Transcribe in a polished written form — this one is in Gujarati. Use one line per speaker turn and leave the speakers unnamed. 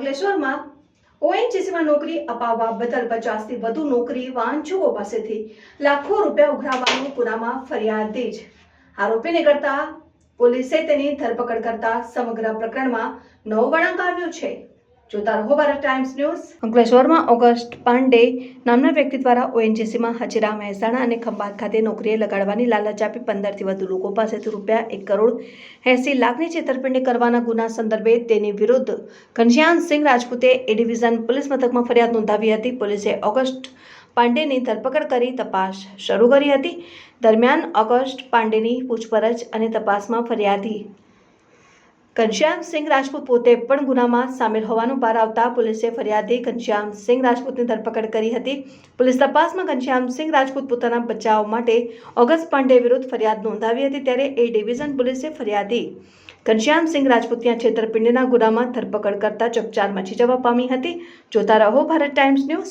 અંકલેશ્વરમાં ઓએનજીસીમાં નોકરી અપાવવા બદલ 50થી વધુ નોકરી વાંચુઓ પાસેથી લાખો રૂપિયા ઉઘરાવવાનો ગુનામાં ફરિયાદી જ આરોપીને કરતા પોલીસે તેની ધરપકડ કરતા સમગ્ર પ્રકરણમાં નવો વળાંક આવ્યો છે। જોતા રહો ભારત ટાઈમ્સ ન્યૂઝ। અંકલેશ્વરમાં ઓગસ્ટ પાંડે નામના વ્યક્તિ દ્વારા ઓએનજીસીમાં હજીરા, મહેસાણા અને ખંભાત ખાતે નોકરીએ લગાડવાની લાલચ આપી 15થી વધુ લોકો પાસેથી રૂપિયા 1,80,00,000ની છેતરપિંડી કરવાના ગુના સંદર્ભે તેની વિરુદ્ધ ઘનશ્યામસિંહ રાજપૂતે એ ડિવિઝન પોલીસ મથકમાં ફરિયાદ નોંધાવી હતી। પોલીસે ઓગસ્ટ પાંડેની ધરપકડ કરી તપાસ શરૂ કરી હતી। દરમિયાન ઓગસ્ટ પાંડેની પૂછપરછ અને તપાસમાં ફરિયાદી ઘનશ્યામસિંહ રાજપૂત પોતે પણ ગુનામાં સામેલ હોવાનું બહાર આવતા પોલીસે ફરિયાદી ઘનશ્યામસિંહ રાજપૂતની ધરપકડ કરી હતી। પોલીસ તપાસમાં ઘનશ્યામસિંહ રાજપૂત પોતાના બચાવ માટે ઓગસ્ટ પાંડે વિરુદ્ધ ફરિયાદ નોંધાવી હતી। ત્યારે એ ડિવિઝન પોલીસે ફરિયાદી ઘનશ્યામસિંહ રાજપૂતની છેતરપિંડીના ગુનામાં ધરપકડ કરતા ચકચાર મચી જવા પામી હતી। જોતા રહો ભારત ટાઈમ્સ ન્યૂઝ।